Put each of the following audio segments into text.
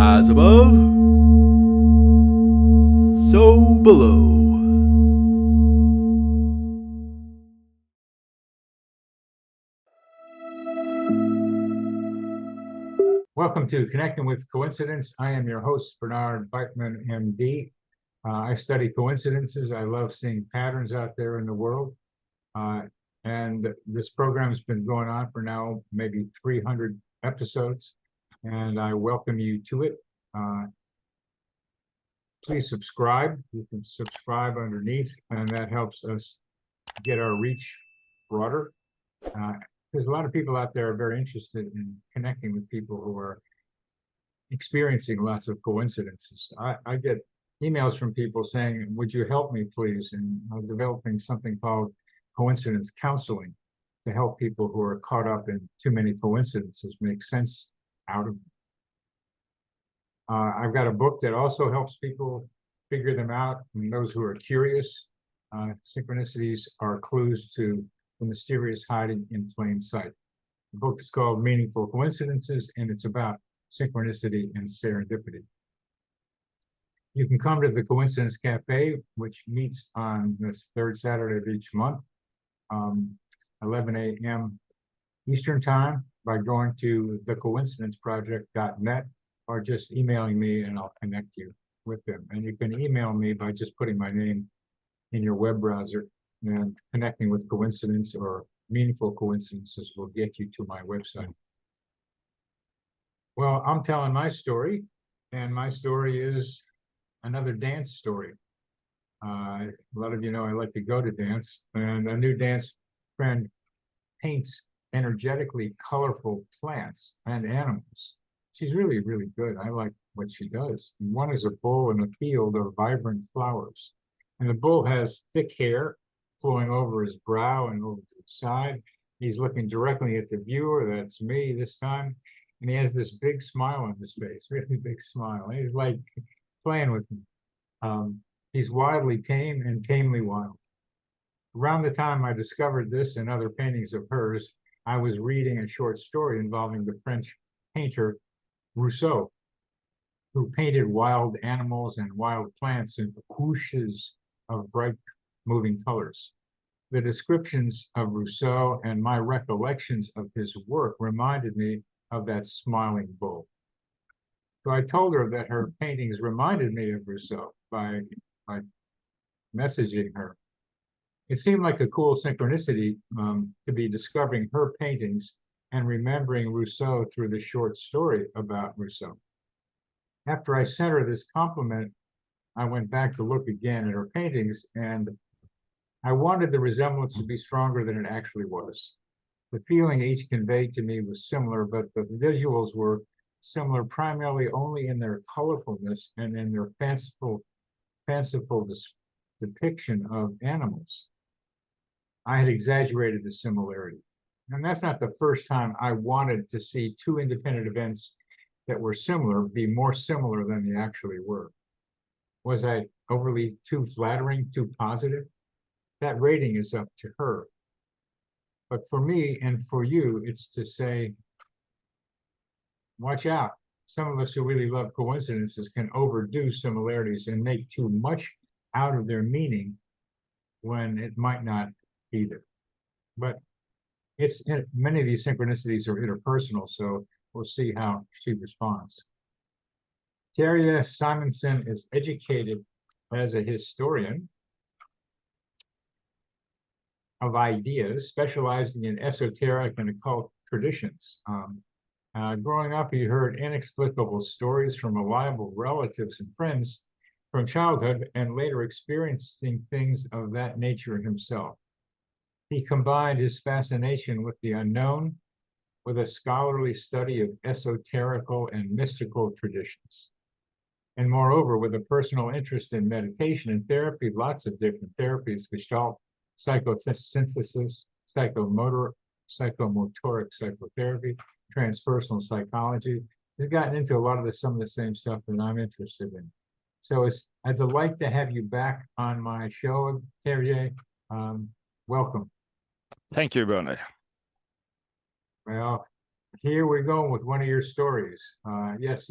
As above, so below. Welcome to Connecting with Coincidence. I am your host, Bernard Beitman, MD. I study coincidences. I love seeing patterns out there in the world. And this program has been going on for now maybe 300 episodes, and I welcome you to it. Please subscribe. You can subscribe underneath, and that helps us get our reach broader. There's a lot of people out there are very interested in connecting with people who are experiencing lots of coincidences. I get emails from people saying, would you help me, please? And I'm developing something called coincidence counseling to help people who are caught up in too many coincidences make sense out of them. I've got a book that also helps people figure them out, and those who are curious. Synchronicities are clues to the mysterious hiding in plain sight. The book is called Meaningful Coincidences, and it's about synchronicity and serendipity. You can come to the Coincidence Cafe, which meets on this third Saturday of each month, 11 a.m. Eastern Time, by going to thecoincidenceproject.net or just emailing me, and I'll connect you with them. And you can email me by just putting my name in your web browser, and Connecting with Coincidence or Meaningful Coincidences will get you to my website. Well, I'm telling my story, and my story is another dance story. A lot of you know I like to go to dance, and a new dance friend paints energetically colorful plants and animals. She's really, really good. I like what she does. And one is a bull in a field of vibrant flowers. And the bull has thick hair flowing over his brow and over to the side. He's looking directly at the viewer. That's me this time. And he has this big smile on his face, really big smile. And he's like playing with me. He's wildly tame and tamely wild. Around the time I discovered this and other paintings of hers, I was reading a short story involving the French painter Rousseau, who painted wild animals and wild plants in whooshes of bright moving colors. The descriptions of Rousseau and my recollections of his work reminded me of that smiling bull. So I told her that her paintings reminded me of Rousseau by messaging her. It seemed like a cool synchronicity to be discovering her paintings and remembering Rousseau through the short story about Rousseau. After I sent her this compliment, I went back to look again at her paintings, and I wanted the resemblance to be stronger than it actually was. The feeling each conveyed to me was similar, but the visuals were similar primarily only in their colorfulness and in their fanciful depiction of animals. I had exaggerated the similarity. And that's not the first time I wanted to see two independent events that were similar be more similar than they actually were. Was I overly too flattering, too positive? That rating is up to her. But for me and for you, it's to say, watch out. Some of us who really love coincidences can overdo similarities and make too much out of their meaning when it might not be there. But many of these synchronicities are interpersonal, so we'll see how she responds. Terje Simonsen is educated as a historian of ideas, specializing in esoteric and occult traditions. Growing up, he heard inexplicable stories from reliable relatives and friends from childhood, and later experiencing things of that nature himself. He combined his fascination with the unknown with a scholarly study of esoterical and mystical traditions. And moreover, with a personal interest in meditation and therapy, lots of different therapies, Gestalt, psychosynthesis, psychomotoric psychotherapy, transpersonal psychology. He's gotten into a lot of some of the same stuff that I'm interested in. So it's a delight to have you back on my show, Terje. Welcome. Thank you, Bernie. Well, here we're going with one of your stories. Yes,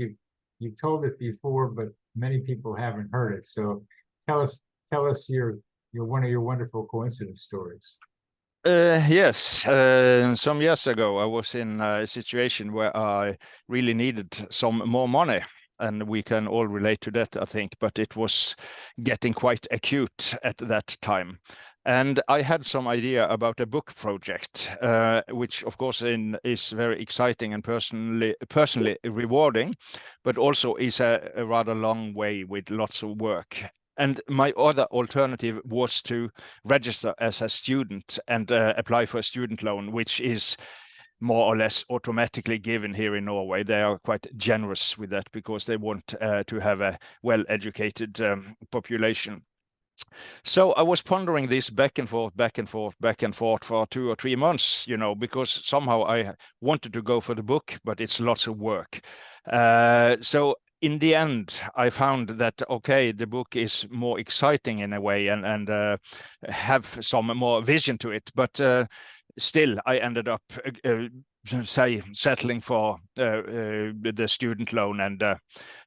you've told it before, but many people haven't heard it. So tell us your one of your wonderful coincidence stories. Yes, some years ago, I was in a situation where I really needed some more money. And we can all relate to that, I think, but it was getting quite acute at that time. And I had some idea about a book project, which of course is very exciting and personally rewarding, but also is a rather long way with lots of work. And my other alternative was to register as a student and apply for a student loan, which is more or less automatically given here in Norway. They are quite generous with that because they want to have a well-educated population. So I was pondering this back and forth for 2 or 3 months, because somehow I wanted to go for the book, but it's lots of work. So in the end, I found that, okay, the book is more exciting in a way and have some more vision to it. But still, I ended up settling for the student loan and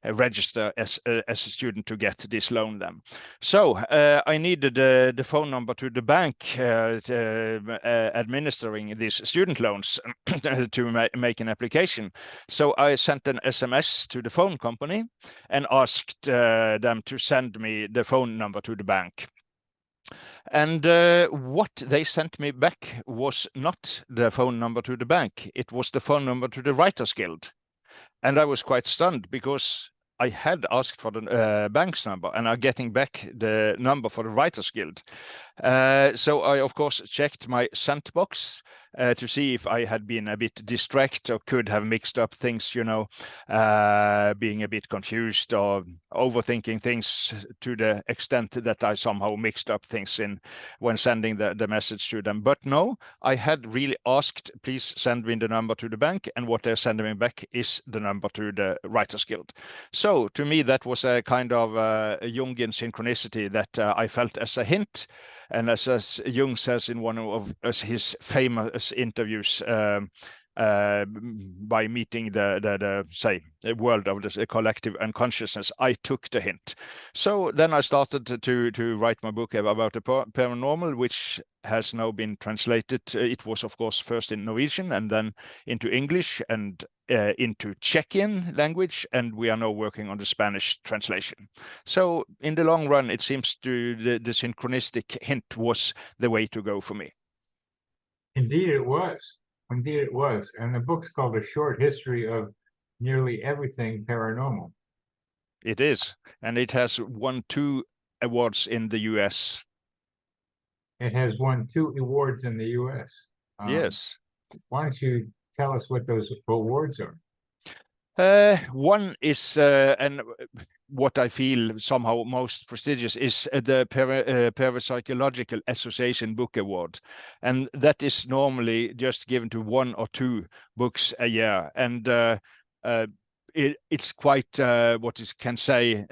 register as a student to get this loan then. So I needed the phone number to the bank administering these student loans to make an application. So I sent an SMS to the phone company and asked them to send me the phone number to the bank. And what they sent me back was not the phone number to the bank. It was the phone number to the Writers Guild. And I was quite stunned because I had asked for the bank's number and are getting back the number for the Writers Guild. So I, of course, checked my sent box to see if I had been a bit distracted or could have mixed up things, being a bit confused or overthinking things to the extent that I somehow mixed up things when sending the message to them. But no, I had really asked, please send me the number to the bank, and what they're sending me back is the number to the Writers Guild. So to me, that was a kind of a Jungian synchronicity that I felt as a hint. And as Jung says in one of his famous interviews, by meeting the world of the collective unconsciousness, I took the hint. So then I started to write my book about the paranormal, which has now been translated. It was, of course, first in Norwegian and then into English and into Czechian language, and we are now working on the Spanish translation. So in the long run, it seems the synchronistic hint was the way to go for me. Indeed, it was. Indeed, it was. And the book's called A Short History of Nearly Everything Paranormal. It is. And it has won 2 awards in the US. It has won 2 awards in the US. Yes. Why don't you tell us what those awards are? One is, and what I feel somehow most prestigious, is the Parapsychological Association Book Award. And that is normally just given to 1 or 2 books a year. And it's quite what you can say,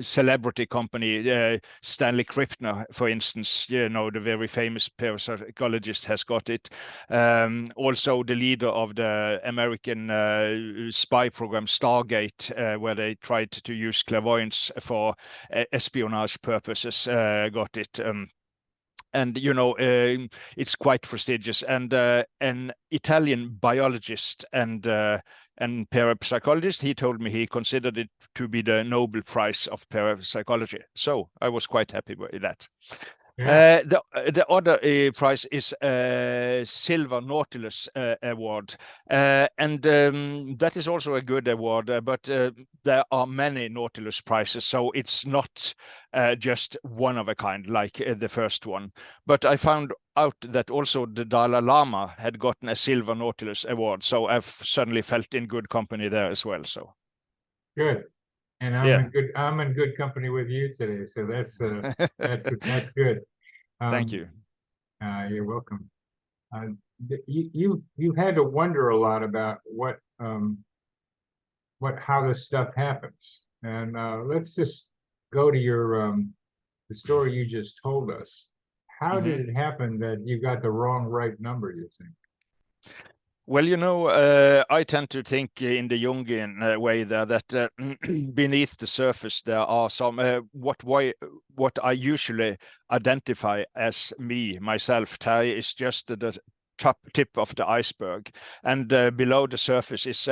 celebrity company. Stanley Krippner, for instance, the very famous parapsychologist, has got it. Also the leader of the American spy program Stargate, where they tried to use clairvoyance for espionage purposes, got it. And it's quite prestigious. And an Italian biologist and parapsychologist, he told me he considered it to be the Nobel Prize of parapsychology. So I was quite happy with that. Yeah. The other prize is Silver Nautilus Award, and that is also a good award, but there are many Nautilus prizes, so it's not just one of a kind like the first one. But I found out that also the Dalai Lama had gotten a Silver Nautilus Award, so I've suddenly felt in good company there as well. So good. And I'm in good company with you today, so that's good. Thank you. You're welcome. You had to wonder a lot about how this stuff happens, and let's just go to your the story you just told us. How did it happen that you got the right number, you think? Well, I tend to think in the Jungian way there that beneath the surface there are some what I usually identify as myself, Terje, is just the top tip of the iceberg, and below the surface is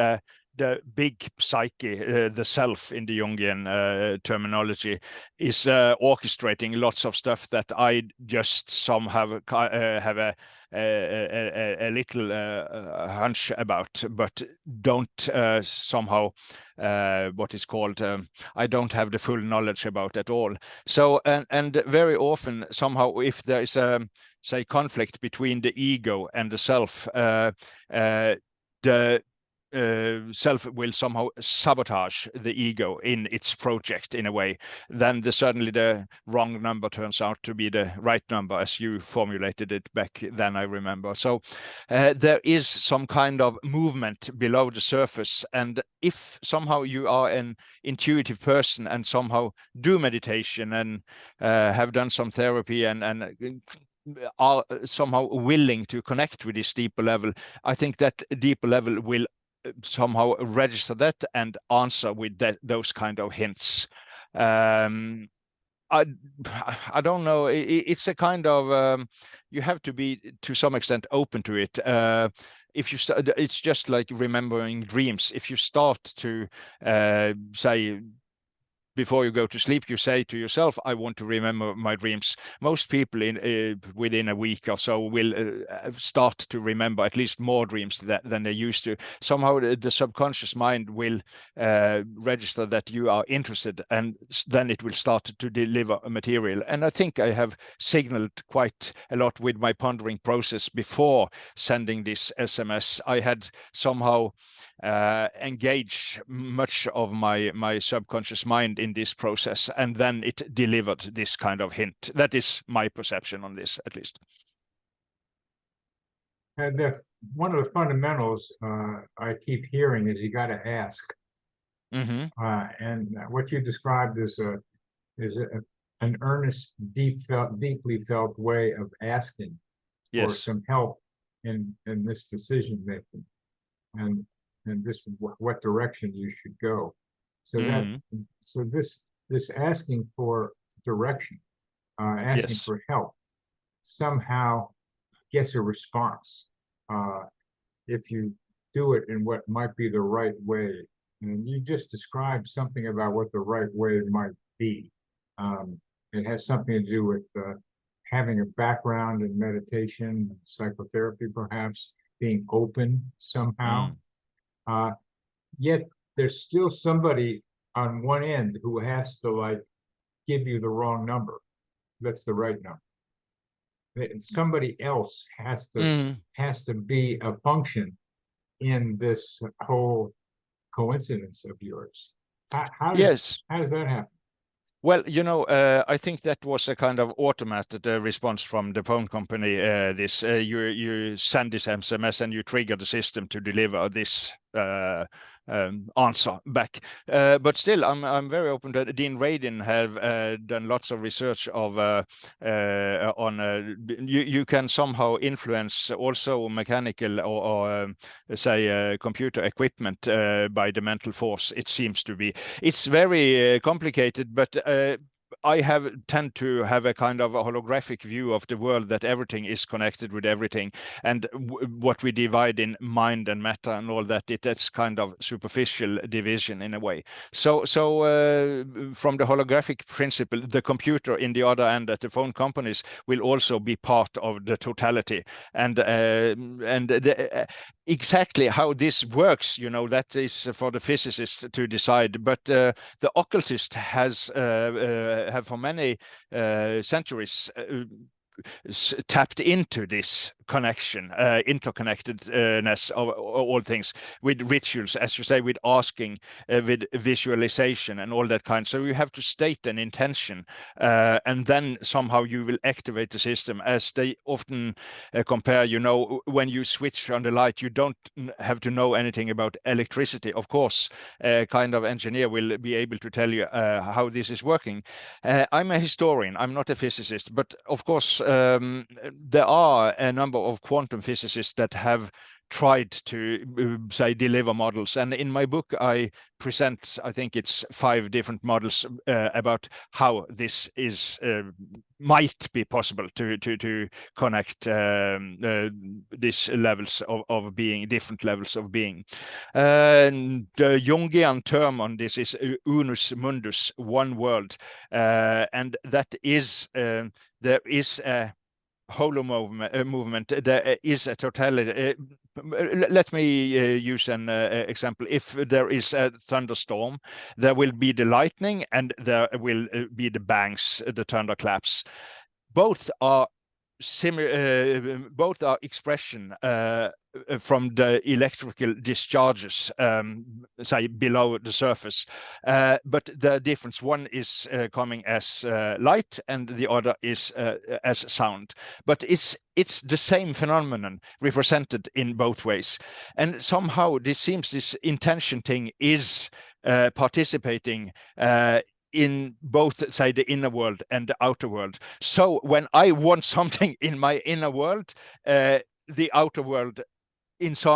the big psyche, the self in the Jungian terminology, is orchestrating lots of stuff that I just somehow have a little hunch about, but don't somehow what is called I don't have the full knowledge about at all. So and very often somehow if there is a say conflict between the ego and the self, the self will somehow sabotage the ego in its project in a way, then suddenly the wrong number turns out to be the right number, as you formulated it back then, I remember. So there is some kind of movement below the surface, and if somehow you are an intuitive person and somehow do meditation and have done some therapy and are somehow willing to connect with this deeper level, I think that deeper level will somehow register that and answer with those kind of hints. I don't know. It's a kind of you have to be to some extent open to it. If you start, it's just like remembering dreams. If you start to say before you go to sleep, you say to yourself, I want to remember my dreams. Most people within a week or so will start to remember at least more dreams than they used to. Somehow the subconscious mind will register that you are interested, and then it will start to deliver material. And I think I have signaled quite a lot with my pondering process before sending this SMS. I had somehow engaged much of my subconscious mind in this process, and then it delivered this kind of hint. That is my perception on this, at least. And one of the fundamentals I keep hearing is you got to ask. And what you described is an earnest, deeply felt way of asking for some help in this decision making, and this what direction you should go. So this asking for direction, asking for help, somehow gets a response if you do it in what might be the right way. And you just described something about what the right way might be. It has something to do with having a background in meditation, psychotherapy, perhaps being open somehow. Yet there's still somebody on one end who has to give you the wrong number. That's the right number. Somebody else has to be a function in this whole coincidence of yours. How does that happen? Well, I think that was a kind of automated response from the phone company. You send this SMS and you trigger the system to deliver this answer back. But still, I'm very open that Dean Radin have done lots of research of on you can somehow influence also mechanical or say computer equipment by the mental force. It seems to be. It's very complicated, but I tend to have a kind of a holographic view of the world, that everything is connected with everything, and what we divide in mind and matter and all that, that's kind of superficial division in a way. So from the holographic principle, the computer in the other end at the phone companies will also be part of the totality, and exactly how this works, that is for the physicist to decide. But the occultist have for many centuries tapped into this connection, interconnectedness of all things, with rituals, as you say, with asking, with visualization and all that kind. So you have to state an intention, and then somehow you will activate the system, as they often compare, when you switch on the light, you don't have to know anything about electricity. Of course, a kind of engineer will be able to tell you how this is working. I'm a historian, I'm not a physicist, but of course there are a number of quantum physicists that have tried to say deliver models. And in my book, I present, I think it's 5 different models about how this is might be possible to connect these levels of being, different levels of being. And the Jungian term on this is unus mundus, one world, and that is there is a holo movement. There is a totality. Let me use an example. If there is a thunderstorm, there will be the lightning and there will be the bangs, the thunderclaps. Both are both are expression from the electrical discharges, say below the surface, but the difference, one is coming as light and the other is as sound, but it's the same phenomenon represented in both ways. And somehow this seems, this intention thing is participating in both, say, the inner world and the outer world. So when I want something in my inner world, the outer world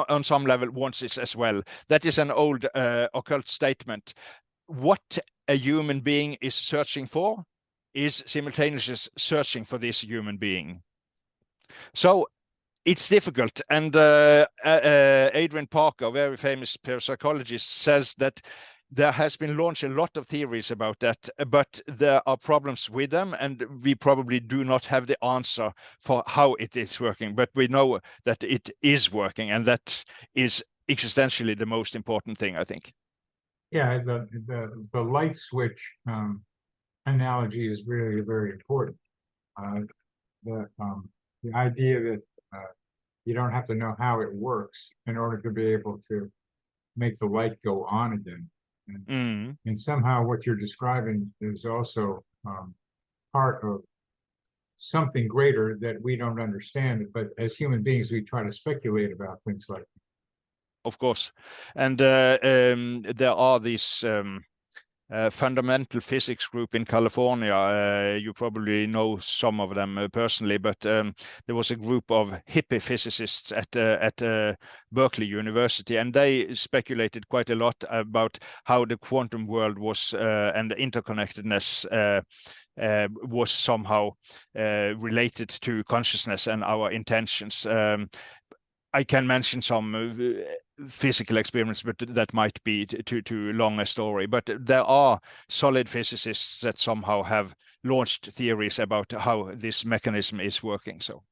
on some level wants this as well. That is an old occult statement. What a human being is searching for is simultaneously searching for this human being. So it's difficult. And Adrian Parker, a very famous parapsychologist, says that there has been launched a lot of theories about that, but there are problems with them, and we probably do not have the answer for how it is working, but we know that it is working, and that is existentially the most important thing, I think. Yeah, the light switch analogy is really very important. The idea that you don't have to know how it works in order to be able to make the light go on again. And somehow what you're describing is also part of something greater that we don't understand. But as human beings, we try to speculate about things like that. Of course. And there are these fundamental physics group in California. You probably know some of them personally, but there was a group of hippie physicists at Berkeley University, and they speculated quite a lot about how the quantum world was and the interconnectedness was somehow related to consciousness and our intentions. I can mention some physical experiments, but that might be too long a story. But there are solid physicists that somehow have launched theories about how this mechanism is working. So,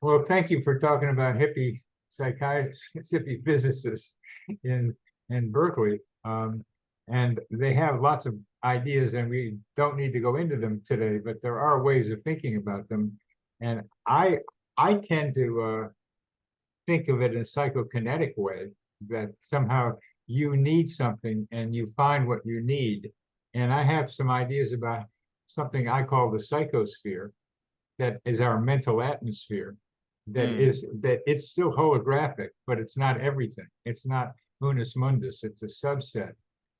well, thank you for talking about hippie psychiatrists, hippie physicists in Berkeley. And they have lots of ideas, and we don't need to go into them today, but there are ways of thinking about them. And I tend to think of it in a psychokinetic way, that somehow you need something and you find what you need. And I have some ideas about something I call the psychosphere, that is our mental atmosphere, that it's still holographic, but it's not everything. It's not unus mundus, it's a subset.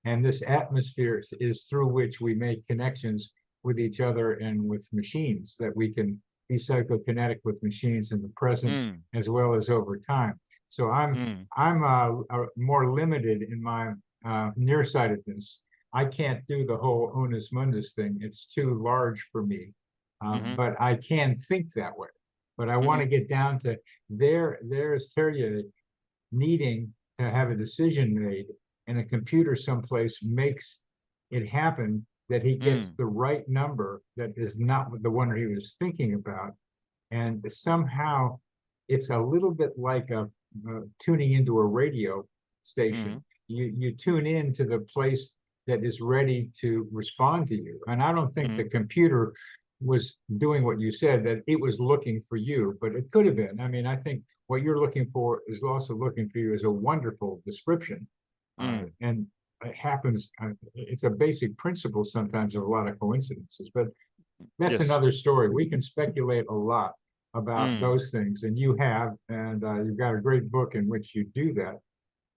And this atmosphere is through which we make connections with each other and with machines, that we can be psychokinetic with machines in the present as well as over time. So I'm more limited in my nearsightedness. I can't do the whole unus mundus thing. It's too large for me, but I can think that way. But I want to get down to there's Terje needing to have a decision made, and a computer someplace makes it happen, that he gets the right number that is not the one he was thinking about. And somehow it's a little bit like tuning into a radio station. You tune in to the place that is ready to respond to you. And I don't think the computer was doing what you said, that it was looking for you, but it could have been. I mean, I think what you're looking for is also looking for you is a wonderful description. And it happens, it's a basic principle sometimes of a lot of coincidences, but that's another story. We can speculate a lot about those things, and you have, and you've got a great book in which you do that.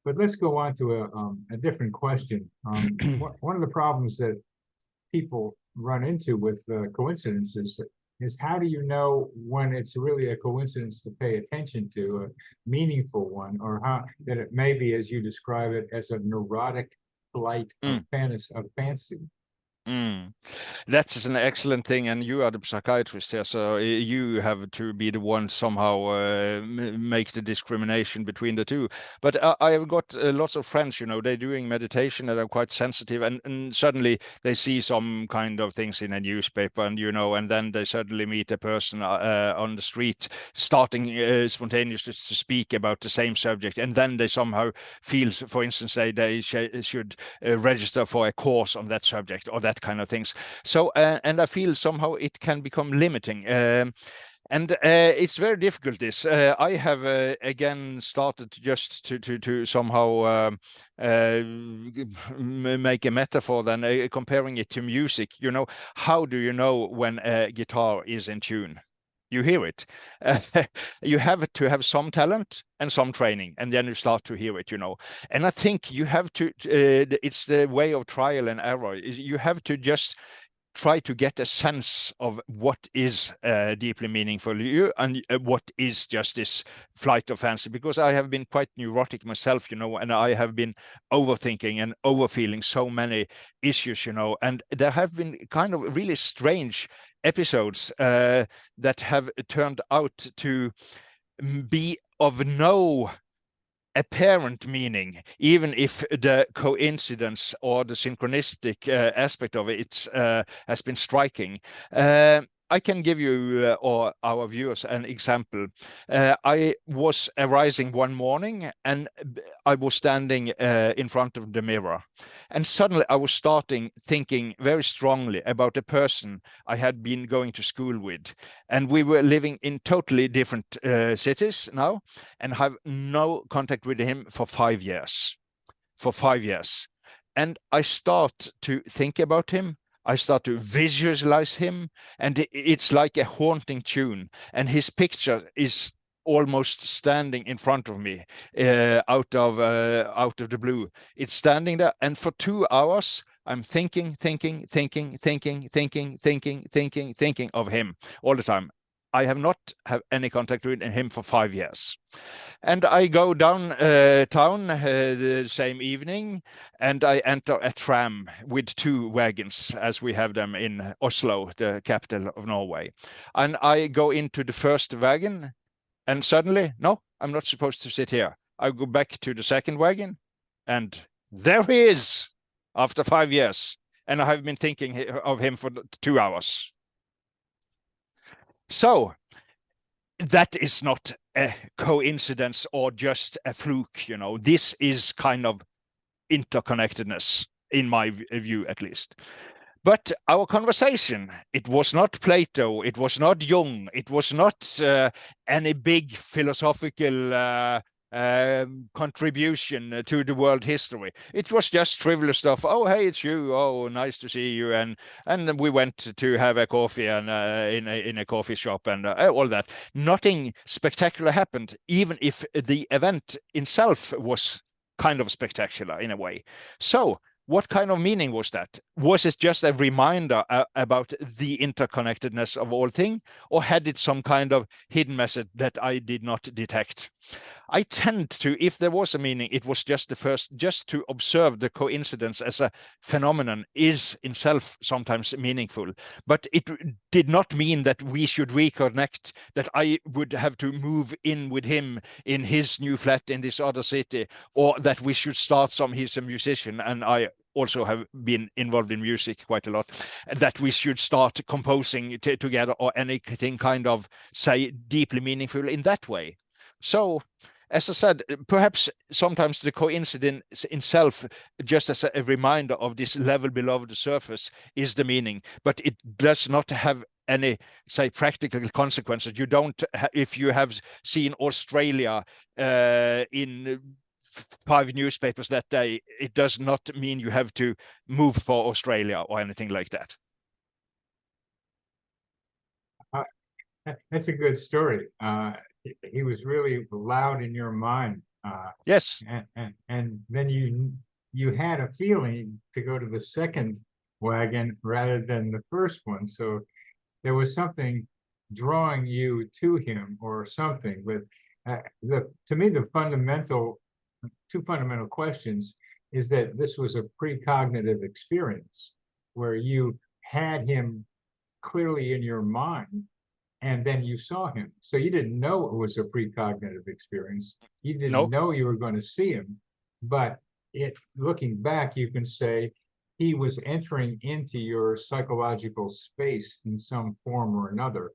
But let's go on to a different question. One of the problems that people run into with coincidences is how do you know when it's really a coincidence to pay attention to, a meaningful one, or how that it may be, as you describe it, as a neurotic flight of fancy. Mm. That's an excellent thing, and you are the psychiatrist here, so you have to be the one somehow make the discrimination between the two. But I have got lots of friends, you know, they're doing meditation and are quite sensitive, and suddenly they see some kind of things in a newspaper, and you know, and then they suddenly meet a person on the street starting spontaneously to speak about the same subject, and then they somehow feel, for instance, they should register for a course on that subject or that kind of things. So and I feel somehow it can become limiting. And it's very difficult. This I have again started just to somehow make a metaphor, then comparing it to music. You know, how do you know when a guitar is in tune? You hear it. You have to have some talent and some training, and then you start to hear it, you know. And I think you have to, it's the way of trial and error. You have to just try to get a sense of what is deeply meaningful to you and what is just this flight of fancy. Because I have been quite neurotic myself, you know, and I have been overthinking and overfeeling so many issues, you know, and there have been kind of really strange episodes that have turned out to be of no apparent meaning, even if the coincidence or the synchronistic aspect of it has been striking. I can give you or our viewers an example. I was arising one morning and I was standing in front of the mirror, and suddenly I was thinking very strongly about a person I had been going to school with, and we were living in totally different cities now, and have no contact with him for 5 years. For 5 years. And I start to think about him. I start to visualize him, and it's like a haunting tune. And his picture is almost standing in front of me out of the blue. It's standing there, and for 2 hours, I'm thinking of him all the time. I have not had any contact with him for 5 years. And I go down town the same evening, and I enter a tram with 2 wagons, as we have them in Oslo, the capital of Norway. And I go into the first wagon, and suddenly, no, I'm not supposed to sit here. I go back to the second wagon, and there he is, after 5 years. And I have been thinking of him for 2 hours. So that is not a coincidence or just a fluke, you know. This is kind of interconnectedness, in my view at least. But our conversation, it was not Plato, it was not Jung, it was not any big philosophical contribution to the world history. It was just trivial stuff. Oh, hey, it's you. Oh, nice to see you. And we went to have a coffee and in a coffee shop and all that. Nothing spectacular happened, even if the event itself was kind of spectacular in a way. So what kind of meaning was that? Was it just a reminder about the interconnectedness of all things, or had it some kind of hidden message that I did not detect? I tend to, if there was a meaning, it was just the first, just to observe the coincidence as a phenomenon is in self sometimes meaningful. But it did not mean that we should reconnect, that I would have to move in with him in his new flat in this other city, or that we should start he's a musician, and I also have been involved in music quite a lot, that we should start composing together, or anything kind of, say, deeply meaningful in that way. So, as I said, perhaps sometimes the coincidence in self, just as a reminder of this level below the surface, is the meaning, but it does not have any, say, practical consequences. You don't, if you have seen Australia in 5 newspapers that day, it does not mean you have to move for Australia or anything like that. That's a good story. He was really loud in your mind. Yes. And then you had a feeling to go to the second wagon rather than the first one. So there was something drawing you to him or something. But to me, two fundamental questions is that this was a precognitive experience where you had him clearly in your mind, and then you saw him. So you didn't know it was a precognitive experience. You didn't No. know you were going to see him. But looking back, you can say he was entering into your psychological space in some form or another,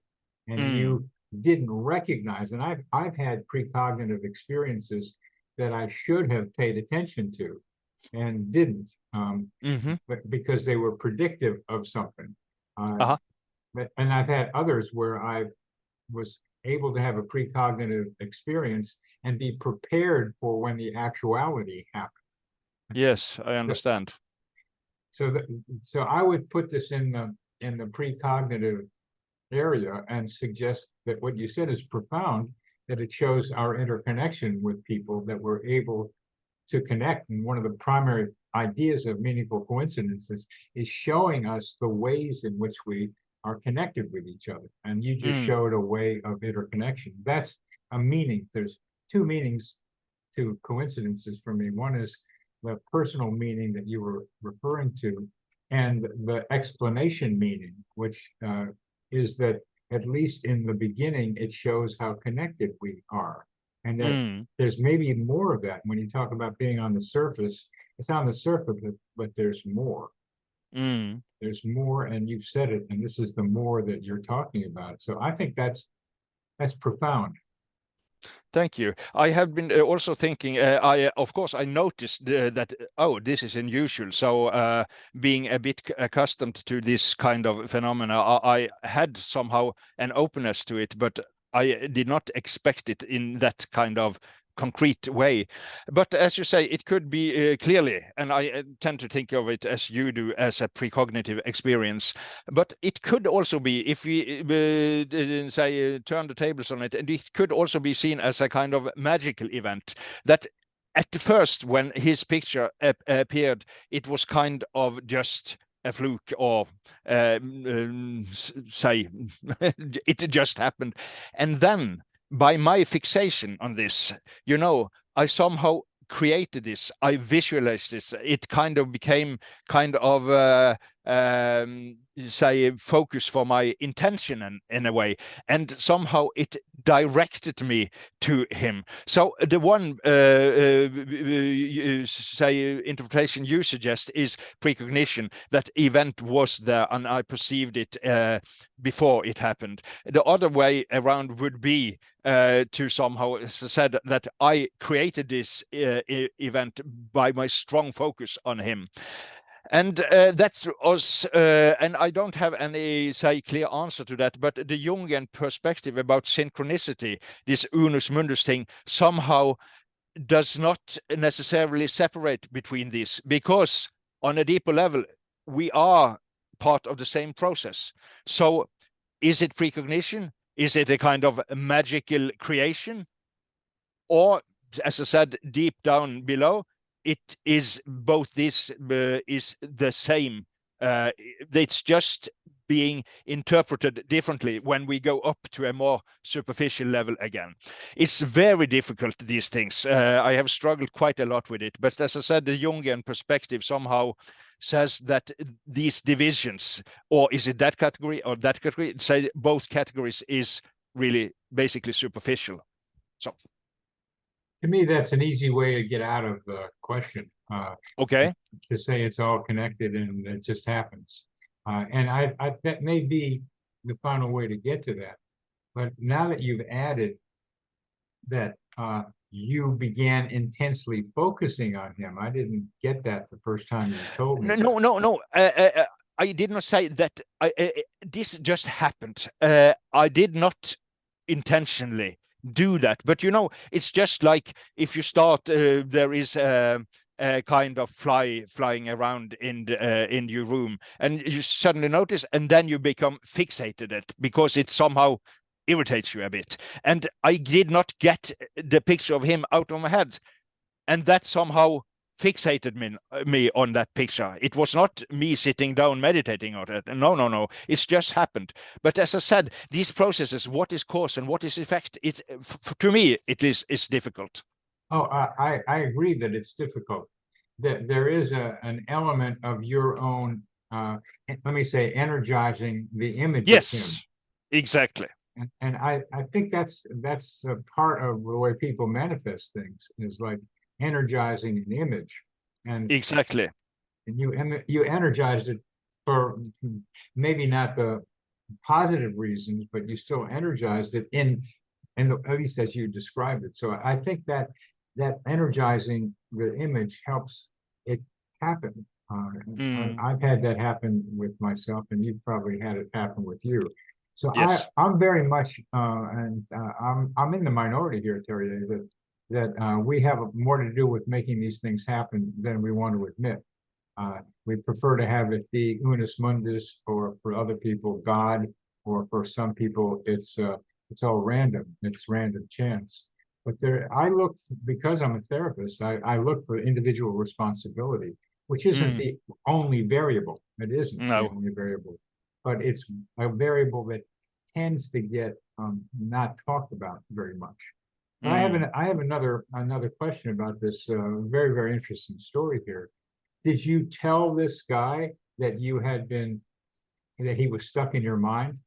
and you didn't recognize. And I've had precognitive experiences that I should have paid attention to and didn't, but because they were predictive of something. And I've had others where I was able to have a precognitive experience and be prepared for when the actuality happened. Yes, I understand. So I would put this in the precognitive area and suggest that what you said is profound, that it shows our interconnection with people, that we're able to connect. And one of the primary ideas of meaningful coincidences is showing us the ways in which we are connected with each other. And you just showed a way of interconnection. That's a meaning. There's two meanings to coincidences for me. One is the personal meaning that you were referring to, and the explanation meaning, which is that at least in the beginning, it shows how connected we are. And that there's maybe more of that. When you talk about being on the surface, it's on the surface, but there's more. There's more, and you've said it, and this is the more that you're talking about. So I think that's profound. Thank you. I have been also thinking, of course, I noticed that, this is unusual. So being a bit accustomed to this kind of phenomena, I had somehow an openness to it, but I did not expect it in that kind of concrete way. But as you say, it could be clearly, and I tend to think of it as you do, as a precognitive experience. But it could also be, if we say turn the tables on it, and it could also be seen as a kind of magical event that at first, when his picture appeared, it was kind of just a fluke, or say it just happened. And then by my fixation on this, I somehow created this, I visualized this, it kind of became kind of say focus for my intention in a way, and somehow it directed me to him. So the one say interpretation you suggest is precognition, that event was there and I perceived it before it happened. The other way around would be to somehow said that I created this event by my strong focus on him. And that was, and I don't have any, say, clear answer to that, but the Jungian perspective about synchronicity, this unus mundus thing, somehow does not necessarily separate between these, because on a deeper level, we are part of the same process. So is it precognition? Is it a kind of magical creation? Or, as I said, deep down below, it is both. This is the same. It's just being interpreted differently when we go up to a more superficial level again. It's very difficult, these things. I have struggled quite a lot with it. But as I said, the Jungian perspective somehow says that these divisions, or is it that category or that category, say both categories is really basically superficial. So to me, that's an easy way to get out of the question. Okay. To say it's all connected and it just happens. And that may be the final way to get to that. But now that you've added that you began intensely focusing on him, I didn't get that the first time you told me. No. I did not say that. This just happened. I did not intentionally do that, but it's just like if you start, there is a kind of flying around in your room, and you suddenly notice, and then you become fixated at it because it somehow irritates you a bit. And I did not get the picture of him out of my head, and that somehow fixated me on that picture. It was not me sitting down meditating on it. No. It's just happened. But as I said, these processes, what is cause and what is effect, to me, it's difficult. Oh, I agree that it's difficult. That there is an element of your own, let me say, energizing the image of him. Yes, exactly. And I think that's a part of the way people manifest things, is like energizing an image. And exactly. And you energized it for maybe not the positive reasons, but you still energized it at least as you described it. So I think that energizing the image helps it happen. I've had that happen with myself, and you've probably had it happen with you. So yes. I'm very much, I'm in the minority here, Terje, that we have more to do with making these things happen than we want to admit. We prefer to have it be unus mundus, or for other people, God, or for some people, it's all random. It's random chance. But because I'm a therapist, I look for individual responsibility, which isn't the only variable. It isn't the only variable, but it's a variable that tends to get not talked about very much. I have another question about this very, very interesting story here. Did you tell this guy that he was stuck in your mind?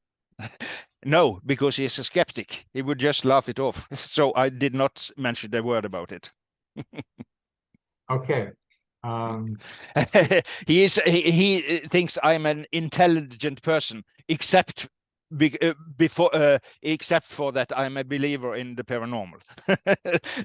No, because he's a skeptic. He would just laugh it off. So I did not mention a word about it. Okay. He thinks I'm an intelligent person, except for that I'm a believer in the paranormal.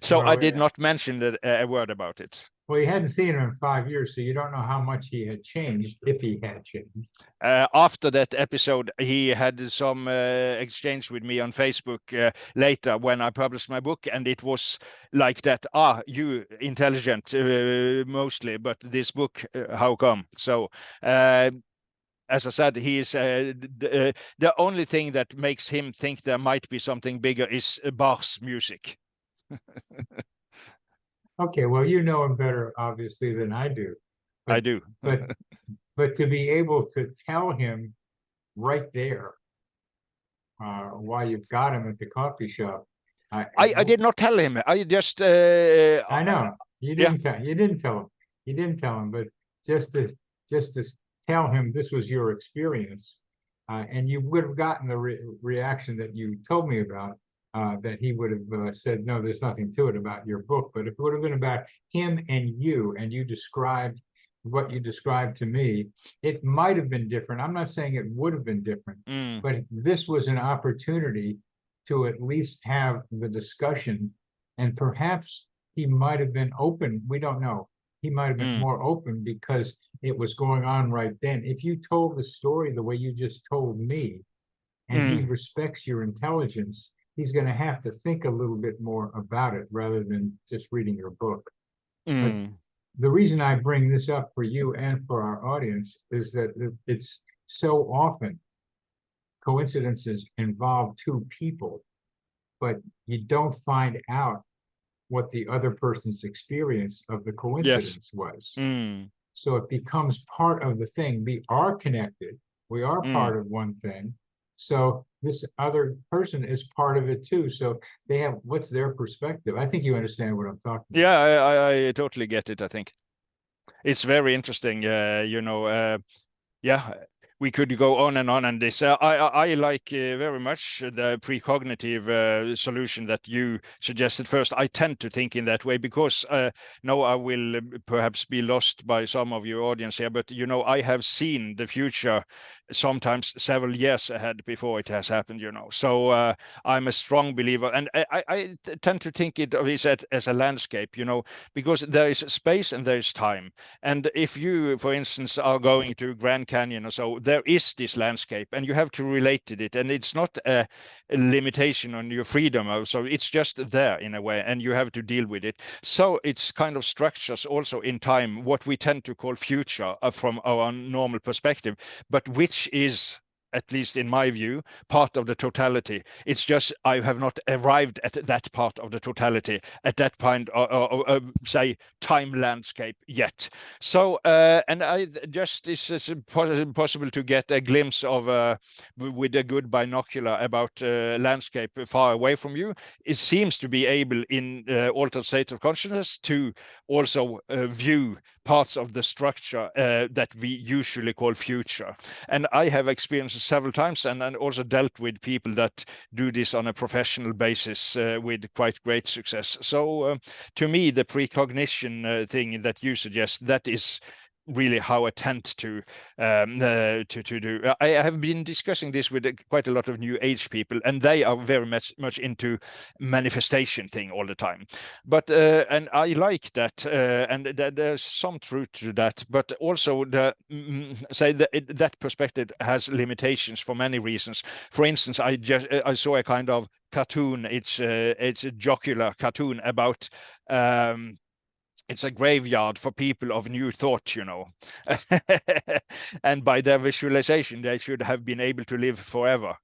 So I did not mention a word about it. Well, you hadn't seen him in 5 years, so you don't know how much he had changed, if he had changed. After that episode, he had some exchange with me on Facebook later when I published my book, and it was like that. You intelligent mostly, but this book, how come? So, as I said, he is the only thing that makes him think there might be something bigger is Bach's music. Okay, well, you know him better, obviously, than I do. I do. But to be able to tell him right there why you've got him at the coffee shop. I did not tell him. I just. I know you didn't tell. You didn't tell him. You didn't tell him. But just to tell him this was your experience, and you would have gotten the reaction that you told me about. That he would have said, no, there's nothing to it about your book. But if it would have been about him and you described what you described to me, it might have been different. I'm not saying it would have been different, but this was an opportunity to at least have the discussion, and perhaps he might have been open. We don't know. He might have been more open because it was going on right then. If you told the story the way you just told me, and he respects your intelligence, he's going to have to think a little bit more about it rather than just reading your book. But the reason I bring this up for you and for our audience is that it's so often coincidences involve two people, but you don't find out what the other person's experience of the coincidence was. So it becomes part of the thing. We are connected. We are part of one thing. So this other person is part of it too. So they have, what's their perspective? I think you understand what I'm talking about. Yeah, I totally get it. I think it's very interesting. We could go on and this. I like very much the precognitive solution that you suggested first. I tend to think in that way because now I will perhaps be lost by some of your audience here, but I have seen the future sometimes several years ahead before it has happened. So I'm a strong believer, and I tend to think of it as a landscape. Because there is space and there is time, and if you, for instance, are going to Grand Canyon or so, there is this landscape and you have to relate to it, and it's not a limitation on your freedom, so it's just there in a way and you have to deal with it. So it's kind of structures also in time what we tend to call future from our normal perspective, but which is at least in my view, part of the totality. It's just I have not arrived at that part of the totality at that point, say, time landscape yet. So, and I just, it's possible to get a glimpse of, with a good binocular, about landscape far away from you. It seems to be able in altered state of consciousness to also view parts of the structure that we usually call future. And I have experienced several times, and also dealt with people that do this on a professional basis with quite great success. So to me, the precognition thing that you suggest, that is really how I tend to do. I have been discussing this with quite a lot of new age people, and they are very much into manifestation thing all the time. But and I like that, and there's some truth to that. But also the say that perspective has limitations for many reasons. For instance, I saw a kind of cartoon. It's a jocular cartoon about. It's a graveyard for people of new thought, you know. And by their visualization, they should have been able to live forever.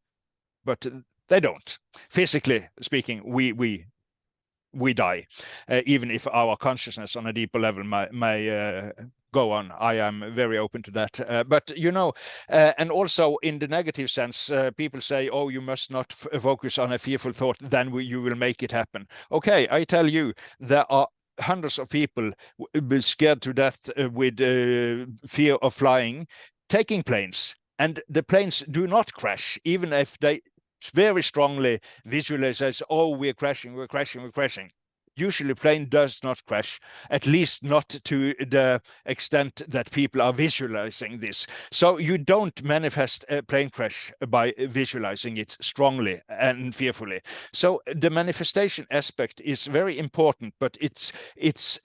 But they don't. Physically speaking, we die, even if our consciousness on a deeper level may go on. I am very open to that. But, you know, and also in the negative sense, people say, oh, you must not focus on a fearful thought, then you will make it happen. Okay, I tell you, there are hundreds of people scared to death with fear of flying, taking planes, and the planes do not crash, even if they very strongly visualize as, oh, we're crashing. Usually plane does not crash, at least not to the extent that people are visualizing this. So you don't manifest a plane crash by visualizing it strongly and fearfully. So the manifestation aspect is very important, but it's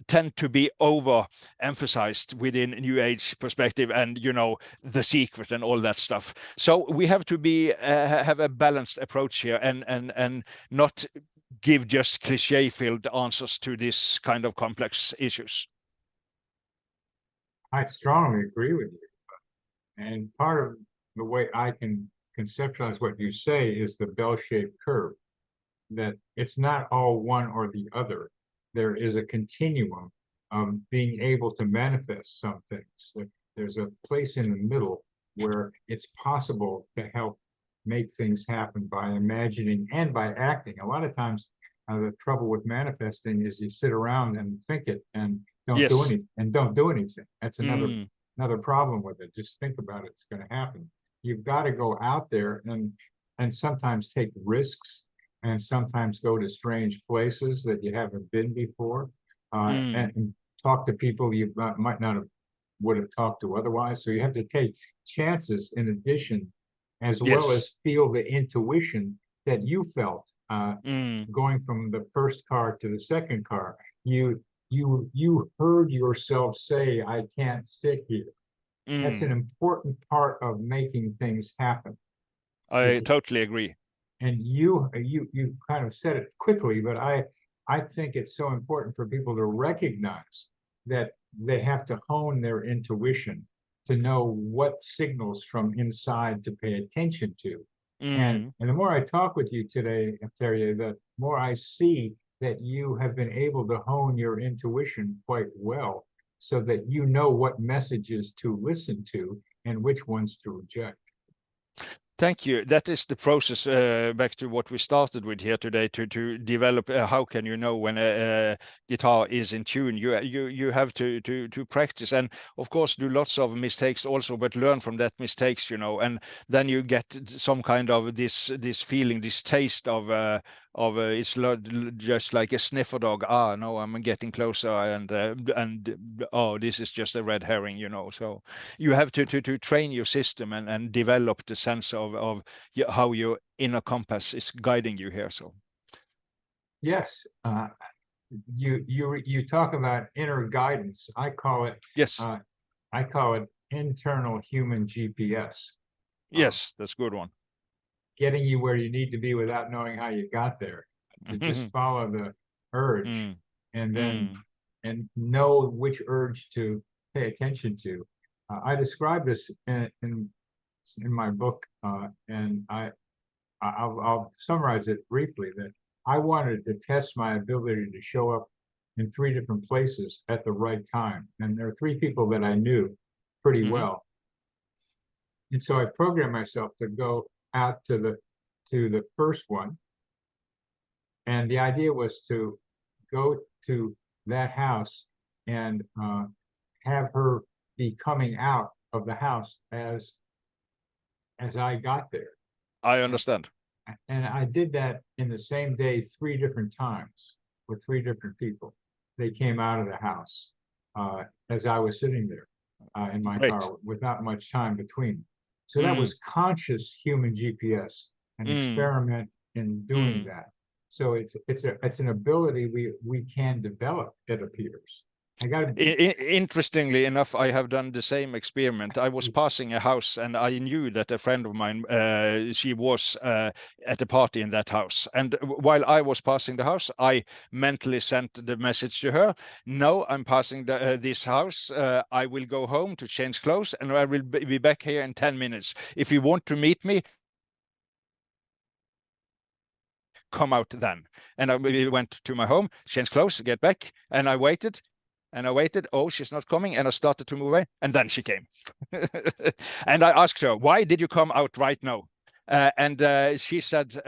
tend to be overemphasized within New Age perspective, and, you know, The Secret and all that stuff. So we have to be have a balanced approach here, and not give just cliche-filled answers to this kind of complex issues. I strongly agree with you. And part of the way I can conceptualize what you say is the bell-shaped curve, that it's not all one or the other. There is a continuum of being able to manifest some things. There's a place in the middle where it's possible to help make things happen by imagining and by acting. A lot of times, the trouble with manifesting is you sit around and think it and don't do anything. That's another problem with it. Just think about it; it's going to happen. You've got to go out there and sometimes take risks, and sometimes go to strange places that you haven't been before, and talk to people you might not have would have talked to otherwise. So you have to take chances in addition, as well as feel the intuition that you felt going from the first car to the second car. You heard yourself say, I can't sit here. That's an important part of making things happen. I totally agree. And you kind of said it quickly, but I think it's so important for people to recognize that they have to hone their intuition to know what signals from inside to pay attention to. And the more I talk with you today, Terje, the more I see that you have been able to hone your intuition quite well, so that you know what messages to listen to and which ones to reject. Thank you. That is the process, back to what we started with here today, to develop how can you know when a guitar is in tune. You have to practice, and of course do lots of mistakes also, but learn from that mistakes, you know, and then you get some kind of this feeling, this taste of it's just like a sniffer dog. No, I'm getting closer, and oh, this is just a red herring, you know. So you have to train your system and develop the sense of how your inner compass is guiding you here. So yes, you talk about inner guidance. I call it internal human GPS. Yes, that's a good one. Getting you where you need to be without knowing how you got there. To just follow the urge, and then and know which urge to pay attention to. I describe this in It's in my book, and I'll summarize it briefly. That I wanted to test my ability to show up in 3 different places at the right time, and there are 3 people that I knew pretty well, and so I programmed myself to go out to the first one, and the idea was to go to that house and have her be coming out of the house as I got there. I understand. And I did that in the same day 3 different times with 3 different people. They came out of the house as I was sitting there in my Great. car without much time between. So that was conscious human GPS, an experiment in doing that. So it's an ability we can develop, it appears. Interestingly enough, I have done the same experiment. I was passing a house, and I knew that a friend of mine, she was at a party in that house. And while I was passing the house, I mentally sent the message to her: "No, I'm passing this house. I will go home to change clothes, and I will be back here in 10 minutes. If you want to meet me, come out then." And I went to my home, changed clothes, get back, and I waited. And I waited. Oh, she's not coming. And I started to move away. And then she came. And I asked her, "Why did you come out right now?" And she said,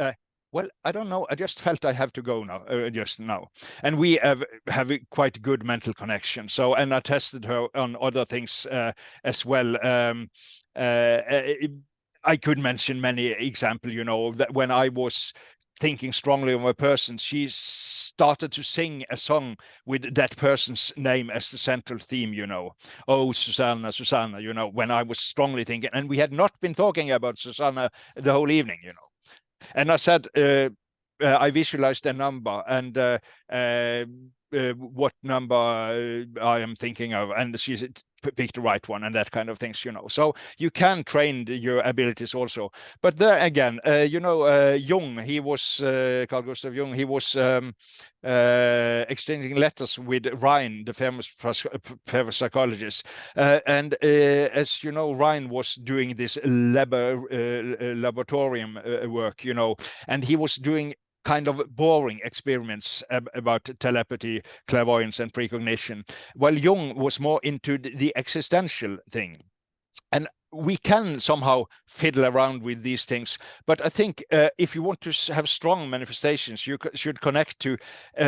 "Well, I don't know. I just felt I have to go now, just now." And we have a quite good mental connection. So, and I tested her on other things as well. I could mention many examples, that when I was thinking strongly of a person, she started to sing a song with that person's name as the central theme, "Oh, Susanna, Susanna," when I was strongly thinking, and we had not been talking about Susanna the whole evening, And I said, I visualized a number, and what number I am thinking of, and she picked the right one, and that kind of things, So you can train your abilities also. But there again, Jung, he was Carl Gustav Jung, he was exchanging letters with Rhine, the famous parapsychologist, and as you know, Rhine was doing this laboratorium work, and he was doing kind of boring experiments about telepathy, clairvoyance, and precognition, while Jung was more into the existential thing. And we can somehow fiddle around with these things, but I think if you want to have strong manifestations, you should connect to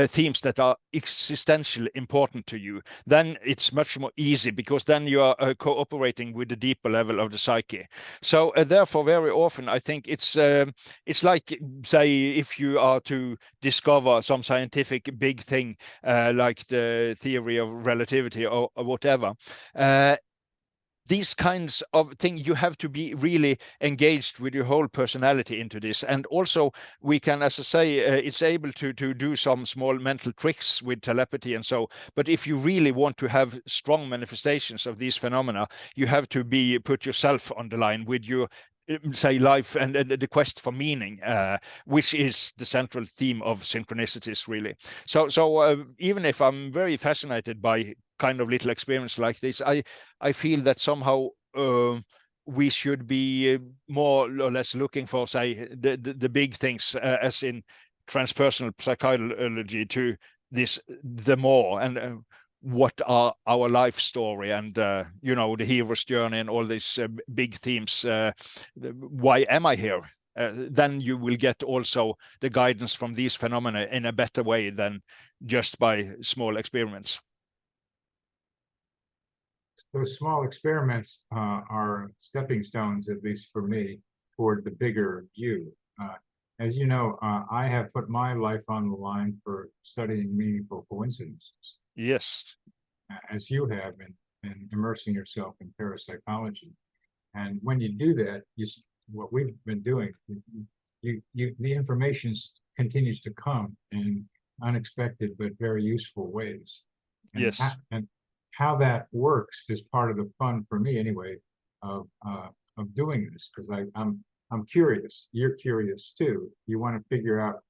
themes that are existentially important to you. Then it's much more easy, because then you are cooperating with the deeper level of the psyche. So therefore, very often I think it's like, say, if you are to discover some scientific big thing, like the theory of relativity or whatever, these kinds of things, you have to be really engaged with your whole personality into this. And also we can, as I say, it's able to do some small mental tricks with telepathy and so. But if you really want to have strong manifestations of these phenomena, you have to put yourself on the line with your, say, life and the quest for meaning, which is the central theme of synchronicities, really. So even if I'm very fascinated by kind of little experience like this, I feel that somehow we should be more or less looking for, say, the big things, as in transpersonal psychology, to this, the more, and what are our life story, and the hero's journey, and all these big themes. Why am I here? Then you will get also the guidance from these phenomena in a better way than just by small experiments. Those small experiments are stepping stones, at least for me, toward the bigger view. As you know, I have put my life on the line for studying meaningful coincidences. Yes. As you have in immersing yourself in parapsychology. And when you do that, what we've been doing, the information continues to come in unexpected but very useful ways. And yes. And how that works is part of the fun, for me anyway, of doing this, because I'm curious. You're curious too. You want to figure out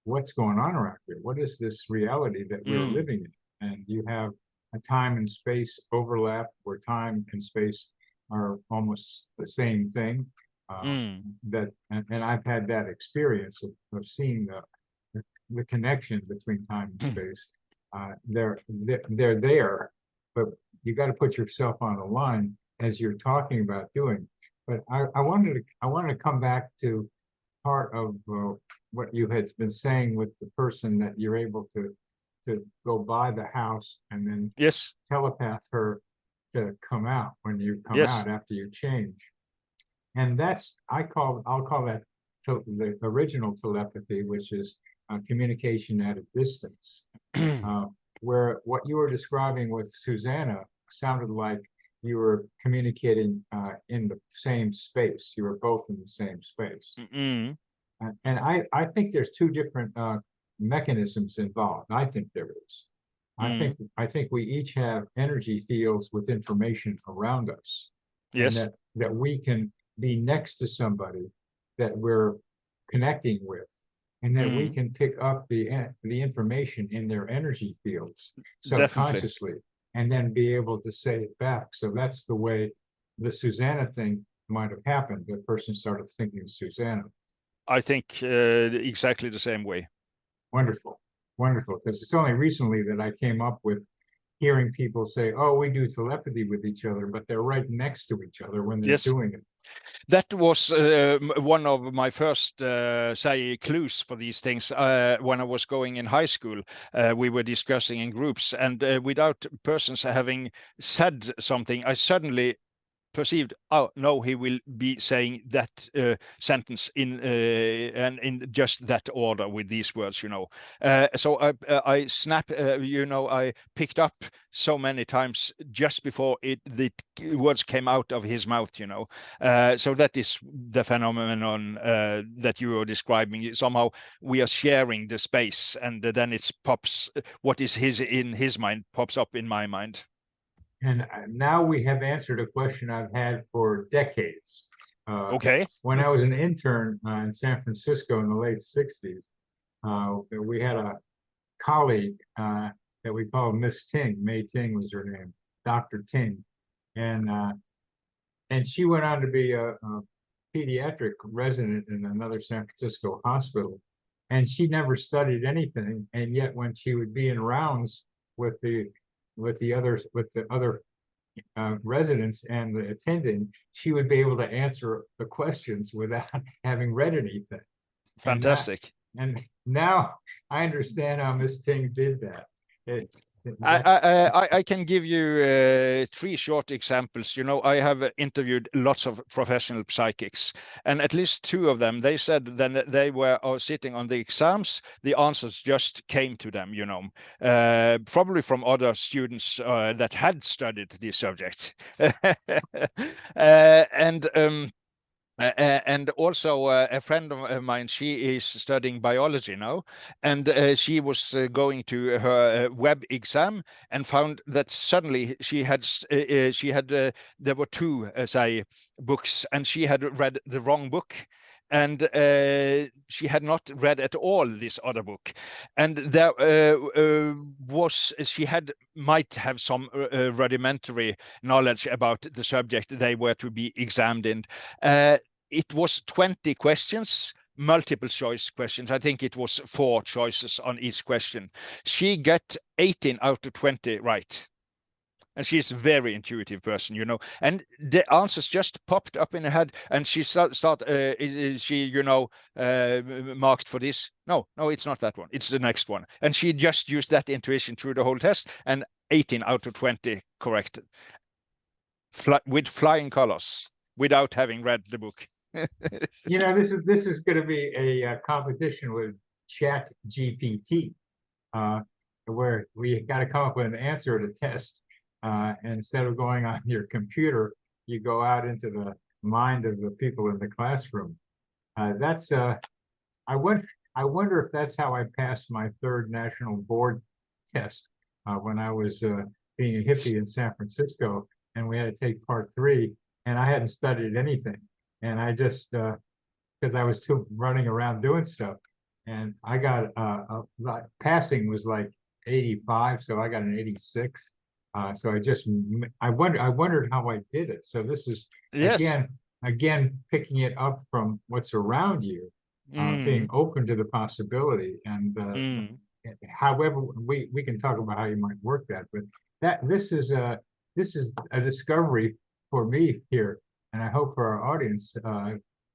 what's going on around here. What is this reality that we're living in? And you have a time and space overlap, where time and space are almost the same thing. And I've had that experience of seeing the connection between time and space. They're there, but you got to put yourself on the line as you're talking about doing. But I wanted to come back to part of what you had been saying with the person that you're able to go by the house and then Yes. telepath her to come out when you come Yes. out after you change. And that's I'll call that the original telepathy, which is communication at a distance. Where what you were describing with Susanna sounded like you were communicating in the same space. You were both in the same space. And I think there's two different mechanisms involved. I think there is. I think we each have energy fields with information around us. Yes. And that we can be next to somebody that we're connecting with, and then we can pick up the information in their energy fields subconsciously, and then be able to say it back. So that's the way the Susanna thing might have happened. The person started thinking of Susanna. I think exactly the same way. Wonderful, wonderful. Because it's only recently that I came up with hearing people say, "Oh, we do telepathy with each other," but they're right next to each other when they're doing it. That was one of my first, say, clues for these things. When I was going in high school, we were discussing in groups, and without persons having said something, I suddenly perceived, oh no, he will be saying that sentence in and in just that order with these words, you know. So I I picked up so many times just before the words came out of his mouth, you know. So that is the phenomenon that you are describing. Somehow we are sharing the space, and then it pops. What is in his mind pops up in my mind. And now we have answered a question I've had for decades. Okay. When I was an intern in San Francisco in the late 60s, we had a colleague that we called Miss Ting. May Ting was her name, Dr. Ting. And she went on to be a pediatric resident in another San Francisco hospital. And she never studied anything. And yet when she would be in rounds with the other residents and the attending, she would be able to answer the questions without having read anything. Fantastic. And now I understand how Miss Ting did that. I can give you 3 short examples. You know, I have interviewed lots of professional psychics, and at least 2 of them, they said that they were sitting on the exams, the answers just came to them, you know, probably from other students that had studied the subject. And also a friend of mine, she is studying biology now, and she was going to her web exam and found that suddenly she had there were 2 say books, and she had read the wrong book, and she had not read at all this other book, and there might have some rudimentary knowledge about the subject they were to be examined in. It was 20 questions, multiple choice questions. I think it was 4 choices on each question. She got 18 out of 20 right. And she's a very intuitive person, you know, and the answers just popped up in her head, and she is she, you know, marked for this? No, it's not that one. It's the next one. And she just used that intuition through the whole test, and 18 out of 20 correct. With flying colors, without having read the book. You know, this is going to be a competition with Chat GPT, where we got to come up with an answer to test. And instead of going on your computer, you go out into the mind of the people in the classroom. I wonder if that's how I passed my 3rd national board test when I was being a hippie in San Francisco, and we had to take part 3, and I hadn't studied anything. And I just, because I was too running around doing stuff, and I got passing was like 85, so I got an 86. So I wondered how I did it. So this is Yes. again picking it up from what's around you, being open to the possibility, and however we can talk about how you might work that, but this is a discovery for me here, and I hope for our audience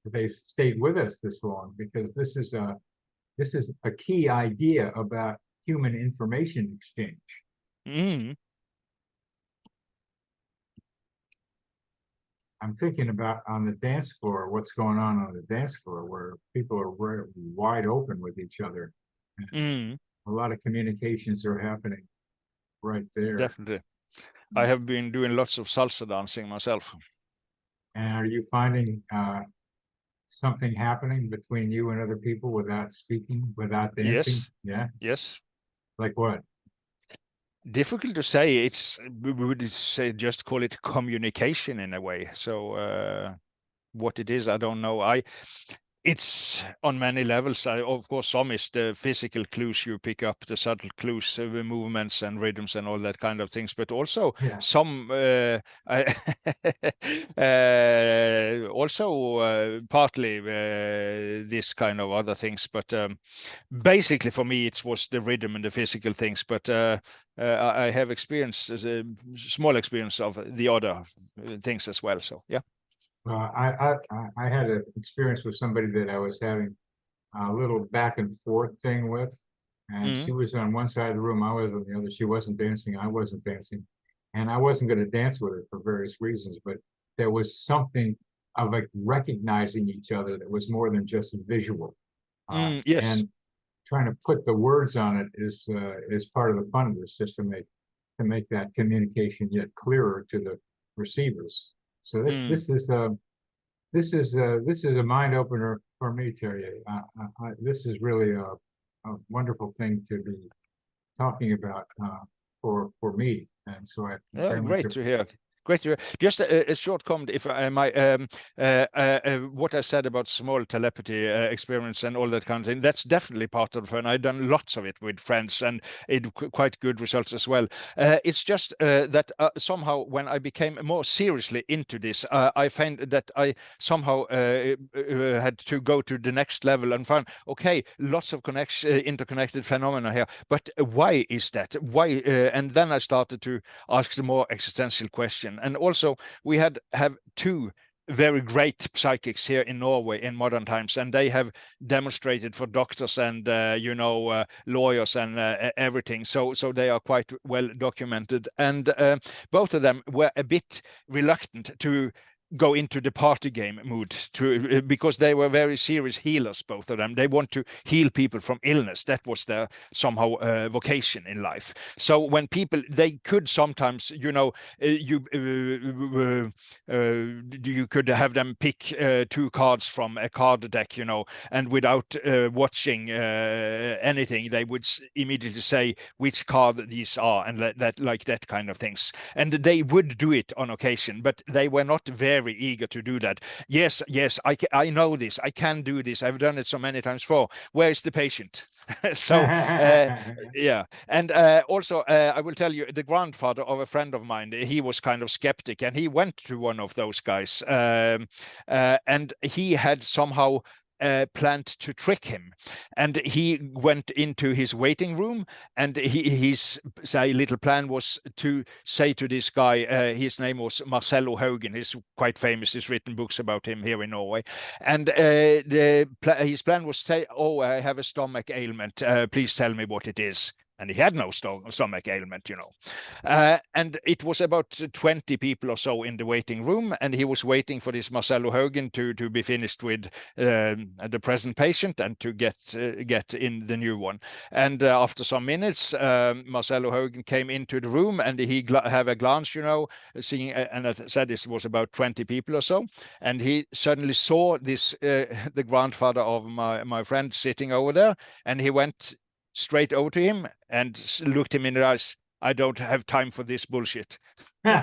they've stayed with us this long, because this is a key idea about human information exchange. I'm thinking about on the dance floor, what's going on the dance floor, where people are wide open with each other. And a lot of communications are happening right there. Definitely. I have been doing lots of salsa dancing myself. And are you finding something happening between you and other people without speaking, without dancing? Yes. Yeah. Yes. Like what? Difficult to say. We would say, just call it communication in a way. So what it is, I don't know. It's on many levels. Of course, some is the physical clues you pick up, the subtle clues, the movements and rhythms and all that kind of things. But also some, also partly this kind of other things. But basically, for me, it was the rhythm and the physical things. But I have experienced a small experience of the other things as well. So yeah. I had an experience with somebody that I was having a little back and forth thing with, and she was on one side of the room, I was on the other. She wasn't dancing, I wasn't dancing, and I wasn't going to dance with her for various reasons, but there was something of like recognizing each other that was more than just visual. Yes. And trying to put the words on it is part of the fun of this, just to make that communication yet clearer to the receivers. So this is a mind opener for me, Terje. This is really a wonderful thing to be talking about for me, and so I very much great to hear. Great to hear. Just a short comment, if I might. What I said about small telepathy experiments and all that kind of thing, that's definitely part of fun. I've done lots of it with friends, and quite good results as well. It's just that somehow when I became more seriously into this, I find that I somehow had to go to the next level and find, okay, lots of interconnected phenomena here, but why is that? Why? And then I started to ask the more existential question. And also, we have two very great psychics here in Norway in modern times, and they have demonstrated for doctors and lawyers and everything. So they are quite well documented, and both of them were a bit reluctant to go into the party game mood because they were very serious healers, both of them. They want to heal people from illness. That was their somehow vocation in life. So when people, they could sometimes, you could have them pick two cards from a card deck, and without watching anything, they would immediately say which card these are, and that kind of things. And they would do it on occasion, but they were not very eager to do that. Yes, I know this. I can do this. I've done it so many times before. Where is the patient? So yeah. And also I will tell you, the grandfather of a friend of mine, he was kind of skeptic, and he went to one of those guys, and he had somehow planned to trick him, and he went into his waiting room, and his little plan was to say to this guy, his name was Marcello Haugen, he's quite famous, he's written books about him here in Norway, and his plan was to say, oh, I have a stomach ailment, please tell me what it is. And he had no stomach ailment, and it was about 20 people or so in the waiting room, and he was waiting for this Marcello Haugen to be finished with the present patient and to get in the new one. And after some minutes, Marcello Haugen came into the room, and he have a glance, seeing, and I said this was about 20 people or so, and he suddenly saw this the grandfather of my friend sitting over there, and he went straight over to him and looked him in the eyes. I don't have time for this bullshit. Well,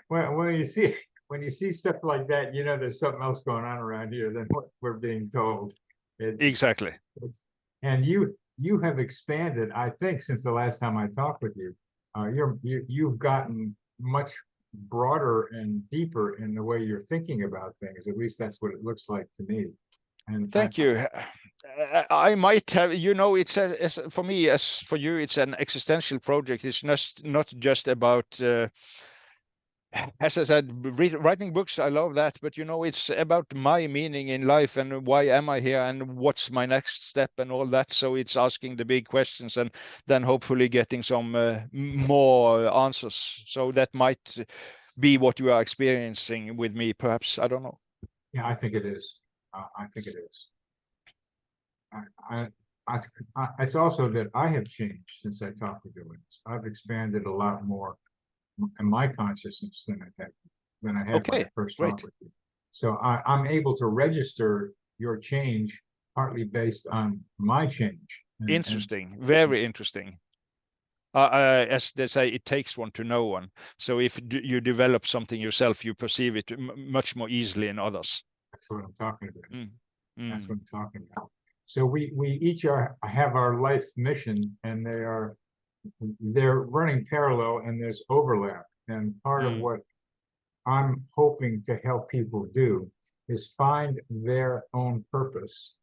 when you see stuff like that, there's something else going on around here than what we're being told. Exactly. And you have expanded, I think, since the last time I talked with you. You've gotten much broader and deeper in the way you're thinking about things. At least that's what it looks like to me. And Thank you. I might have, you know, as for me, as for you, it's an existential project. It's not just about, as I said, writing books. I love that, but you know, it's about my meaning in life and why am I here and what's my next step and all that. So it's asking the big questions and then hopefully getting some more answers. So that might be what you are experiencing with me, perhaps. I don't know. yeah, I think it is. I think it is. It's also that I have changed since I talked with you. I've expanded a lot more in my consciousness than I had when I Okay, first great. talked with you. So I'm able to register your change partly based on my change. Interesting, very interesting. As they say, it takes one to know one. So if you develop something yourself, you perceive it much more easily in others. That's what I'm talking about. Mm. That's Mm. what I'm talking about. So we each have our life mission, and they're running parallel, and there's overlap. And part of what I'm hoping to help people do is find their own purpose.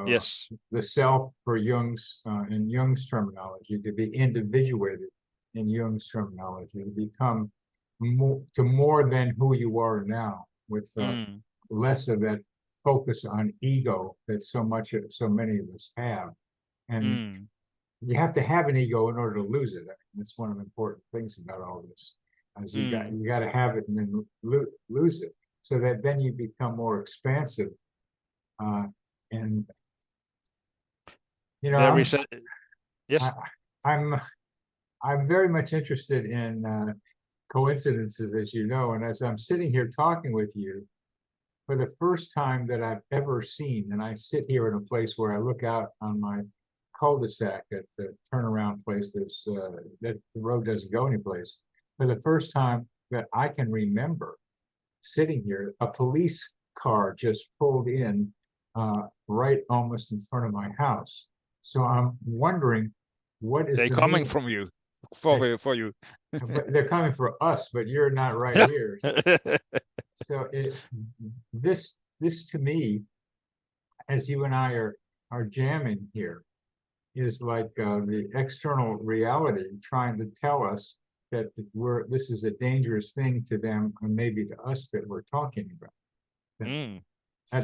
Yes. The self for in Jung's terminology, to be individuated in Jung's terminology, to become more than who you are now, with less of that focus on ego that so many of us have. And you have to have an ego in order to lose it. I mean, that's one of the important things about all this. As you got to have it and then lose it, so that then you become more expansive. And you know, There is a yes. I'm I'm very much interested in coincidences, as you know. And as I'm sitting here talking with you, for the first time that I've ever seen, and I sit here in a place where I look out on my cul-de-sac at the turnaround place. That the road doesn't go anyplace. For the first time that I can remember sitting here, a police car just pulled in right almost in front of my house. So I'm wondering what is They're the coming meaning. from you for you. But they're coming for us, but you're not right here. So this to me, as you and I are jamming here, is like the external reality trying to tell us that this is a dangerous thing to them, and maybe to us, that we're talking about.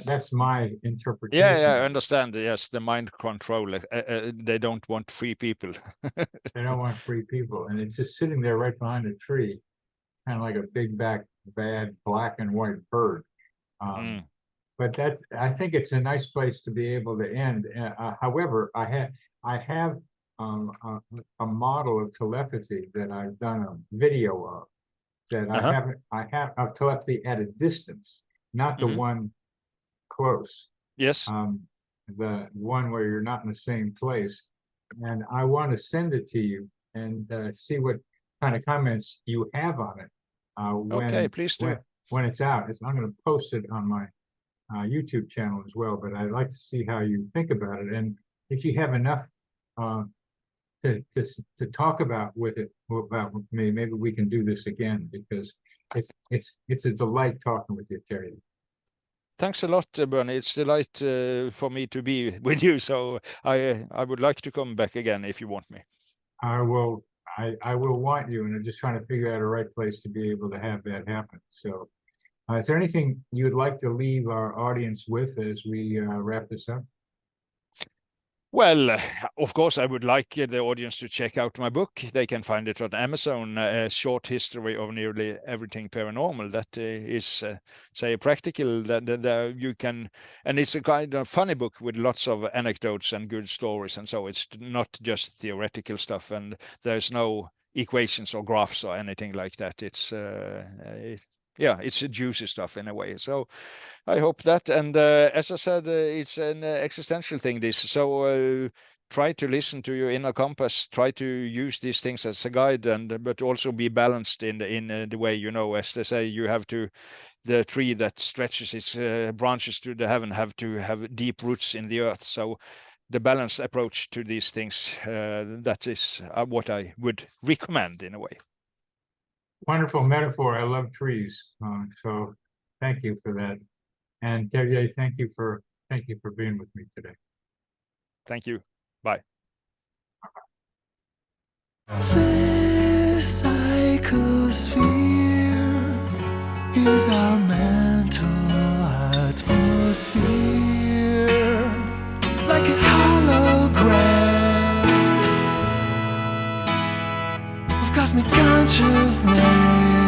That's my interpretation. Yeah, I understand. Yes, the mind control. They don't want free people. They don't want free people, and it's just sitting there right behind a tree, kind of like a big back bad black and white bird. But I think it's a nice place to be able to end. However, I have a model of telepathy that I've done a video of, that I have of telepathy at a distance, not the one close. Yes. The one where you're not in the same place. And I want to send it to you and see what kind of comments you have on it. Okay, please do. When it's out. I'm going to post it on my YouTube channel as well, but I'd like to see how you think about it. And if you have enough to talk about with me, maybe we can do this again, because it's a delight talking with you, Terje. Thanks a lot, Bernie. It's a delight for me to be with you. So I would like to come back again if you want me. I will want you, and I'm just trying to figure out a right place to be able to have that happen. So is there anything you'd like to leave our audience with as we wrap this up? Well, of course, I would like the audience to check out my book. They can find it on Amazon, A Short History of Nearly Everything Paranormal. That is, say, practical, that you can, and it's a kind of funny book with lots of anecdotes and good stories. And so it's not just theoretical stuff, and there's no equations or graphs or anything like that. It's it's juicy stuff in a way. So I hope that. And as I said, it's an existential thing, this. So try to listen to your inner compass. Try to use these things as a guide, but also be balanced in the way, you know, as they say, you have to. The tree that stretches its branches to the heaven have to have deep roots in the earth. So the balanced approach to these things. That is what I would recommend in a way. Wonderful metaphor. I love trees. So thank you for that. And Terje, thank you for being with me today. Thank you. Bye. This psychosphere is our mental atmosphere, like a hologram of cosmic consciousness.